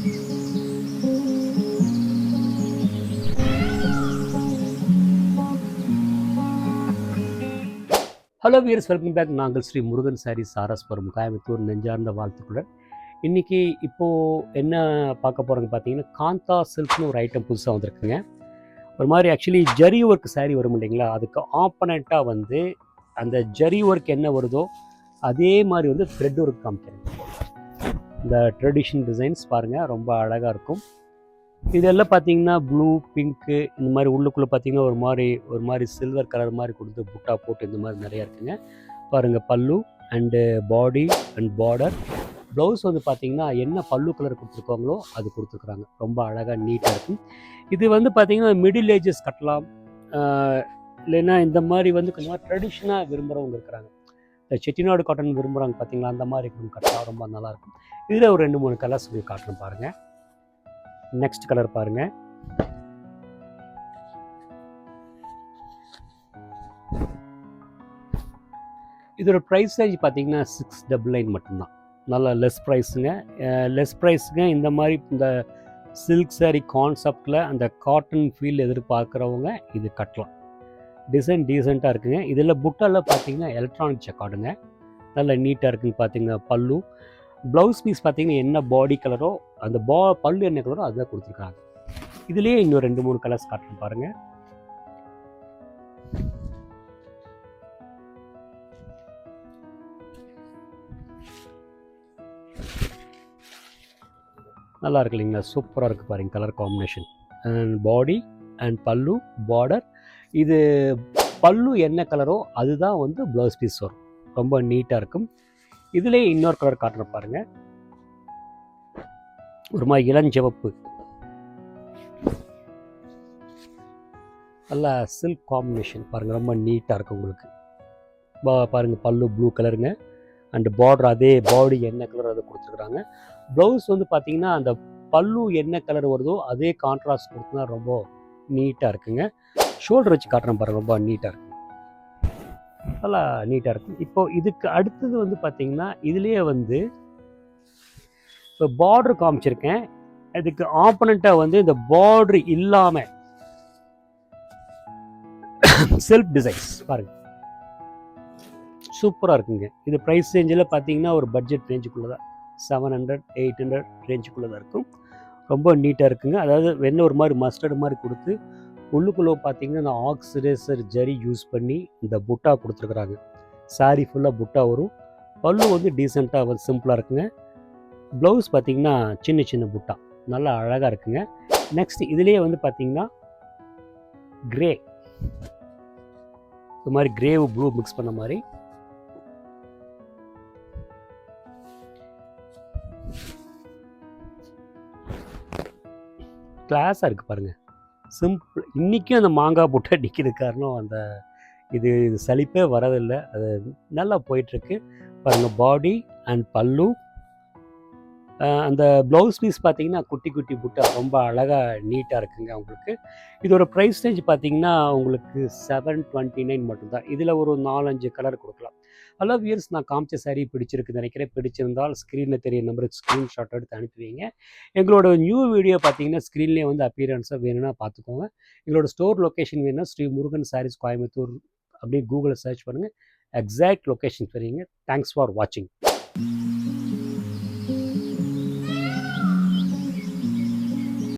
Hello wears, welcome back. நாங்கள் ஸ்ரீ முருகன் சாரீஸ் சாரஸ்வரம் கோயம்புத்தூர் நெஞ்சார்ந்த வாழ்த்துக்களுடன் இன்றைக்கி இப்போது என்ன பார்க்க போகிறோங்க பார்த்தீங்கன்னா, காந்தா சில்க்னு ஒரு ஐட்டம் புதுசாக வந்திருக்குங்க. ஒரு மாதிரி ஆக்சுவலி ஜரி ஒர்க் சாரீ வரும் இல்லைங்களா, அதுக்கு ஆப்பனண்ட்டாக வந்து அந்த ஜரி ஒர்க் என்ன வருதோ அதே மாதிரி வந்து த்ரெட் ஒர்க் காமிக்கிறேன். இந்த ட்ரெடிஷ்னல் டிசைன்ஸ் பாருங்கள், ரொம்ப அழகாக இருக்கும். இதெல்லாம் பார்த்தீங்கன்னா ப்ளூ, பிங்க்கு, இந்த மாதிரி உள்ளுக்குள்ளே பார்த்தீங்கன்னா ஒரு மாதிரி சில்வர் கலர் மாதிரி கொடுத்து புட்டா போட்டு இந்த மாதிரி நிறையா இருக்குங்க. பாருங்கள், பல்லு and body and border. Blouse வந்து பார்த்திங்கன்னா என்ன பல்லு கலர் கொடுத்துருக்காங்களோ அது கொடுத்துருக்குறாங்க. ரொம்ப அழகாக நீட்டாக இருக்கும். இது வந்து பார்த்திங்கன்னா மிடில் ஏஜஸ் கட்டலாம், இல்லைன்னா இந்த மாதிரி வந்து கொஞ்சம் ட்ரெடிஷ்னலாக விரும்புகிறவங்க இருக்கிறாங்க. இந்த செட்டிநாடு காட்டன் விரும்புகிறாங்க பார்த்தீங்களா, அந்த மாதிரி கட்டலாம் ரொம்ப நல்லாயிருக்கும். இதில் ஒரு 2-3 கலர்ஸ் காட்டணும் பாருங்கள். நெக்ஸ்ட் கலர் பாருங்க, இதோட ப்ரைஸ் ரேஞ்ச் பார்த்தீங்கன்னா 699 மட்டும்தான். நல்லா லெஸ் ப்ரைஸுங்க. இந்த மாதிரி இந்த சில்க் சாரீ கான்செப்டில் அந்த காட்டன் ஃபீல் எதிர்பார்க்குறவங்க இது கட்டலாம். டிசைன் டீசெண்டாக இருக்குங்க. இதில் புட்டெல்லாம் பார்த்தீங்கன்னா எலக்ட்ரானிக் செக்கார்டுங்க, நல்லா நீட்டாக இருக்குங்க. பார்த்தீங்கன்னா பல்லு, ப்ளவுஸ் பீஸ் பார்த்தீங்கன்னா என்ன பாடி கலரோ அந்த பல்லு என்ன கலரோ அதுதான் கொடுத்துருக்காங்க. இதுலேயே இன்னும் 2-3 கலர்ஸ் காட்டுறேன் பாருங்கள். நல்லா இருக்கு இல்லைங்களா, சூப்பராக இருக்குது பாருங்கள் colour combination. And body and பல்லு பார்டர். இது பல்லு என்ன கலரோ அதுதான் வந்து ப்ளவுஸ் பீஸ் வரும். ரொம்ப நீட்டாக இருக்கும். இதுலேயே இன்னொரு கலர் காட்டுற பாருங்க, ஒரு மாதிரி இளஞ்சிவப்பு, நல்லா சில்க் காம்பினேஷன் பாருங்கள், ரொம்ப நீட்டாக இருக்கும் உங்களுக்கு. பாருங்கள், பல்லு ப்ளூ கலருங்க அண்ட் பார்டர் அதே பாடி என்ன கலர் அதை கொடுத்துருக்குறாங்க. ப்ளவுஸ் வந்து பார்த்தீங்கன்னா அந்த பல்லு என்ன கலர் வருதோ அதே கான்ட்ராஸ்ட் கொடுத்தா ரொம்ப நீட்டாக இருக்குங்க. ஷோல்டர் வச்சு காட்டுறேன் பாருங்கள், ரொம்ப நீட்டாக இருக்கும், நல்லா நீட்டாக இருக்கும். இப்போது இதுக்கு அடுத்தது வந்து பார்த்திங்கன்னா இதுலேயே வந்து இப்போ பார்டர் காமிச்சிருக்கேன். இதுக்கு ஆப்பனண்ட்டாக வந்து இந்த பார்டர் இல்லாமல் செல்ஃப் டிசைன்ஸ் பாருங்கள், சூப்பராக இருக்குங்க. இது ப்ரைஸ் ரேஞ்சில் பார்த்தீங்கன்னா ஒரு பட்ஜெட் ரேஞ்சுக்குள்ளே தான், 700-800 ரேஞ்சுக்குள்ளே தான் இருக்கும். ரொம்ப நீட்டாக இருக்குங்க. அதாவது என்ன ஒரு மாதிரி மஸ்டர்டு மாதிரி கொடுத்து உள்ளுக்குள்ளே பார்த்தீங்கன்னா இந்த ஆக்சிடைசர் ஜரி யூஸ் பண்ணி இந்த புட்டா கொடுத்துருக்குறாங்க. சாரீ ஃபுல்லாக புட்டா வரும். பல்லு வந்து டீசெண்டாக வந்து சிம்பிளாக இருக்குங்க. ப்ளவுஸ் பார்த்தீங்கன்னா சின்ன சின்ன புட்டா, நல்லா அழகாக இருக்குங்க. நெக்ஸ்ட் இதுலேயே வந்து பார்த்தீங்கன்னா கிரே, இது மாதிரி கிரேவு ப்ளூ மிக்ஸ் பண்ண மாதிரி கிளாஸாக இருக்குது பாருங்கள், சிம்பிள். இன்றைக்கும் அந்த மாங்காய் புட்டை நிற்கிது காரணம் அந்த இது சலிப்பே வரதில்லை, அது நல்லா போயிட்டுருக்கு பாருங்கள். பாடி அண்ட் பல்லு, அந்த ப்ளவுஸ் பீஸ் பார்த்தீங்கன்னா குட்டி குட்டி புட்டா ரொம்ப அழகாக நீட்டாக இருக்குங்க உங்களுக்கு. இதோட ப்ரைஸ் ரேஞ்ச் பார்த்தீங்கன்னா உங்களுக்கு 729 மட்டும்தான். இதில் ஒரு 4-5 கலர் கொடுக்கலாம். ஹலோ வியர்ஸ், நான் காமிச்ச சாரீ பிடிச்சிருக்குன்னு நினைக்கிறேன். பிடிச்சிருந்தால் ஸ்க்ரீனில் தெரிய நம்பருக்கு ஸ்க்ரீன்ஷாட் எடுத்து அனுப்புவீங்க. எங்களோட நியூ வீடியோ பார்த்தீங்கன்னா ஸ்க்ரீன்லேயே வந்து அப்பியரன்ஸாக வேணும்னா பார்த்துக்கோங்க. எங்களோட ஸ்டோர் லொக்கேஷன் வேணும்னா ஸ்ரீ முருகன் சாரீஸ் கோயம்புத்தூர் அப்படியே கூகுளில் சர்ச் பண்ணுங்கள், எக்ஸாக்ட் லொக்கேஷன் தெரியுங்க. தேங்க்ஸ் ஃபார் வாட்சிங்.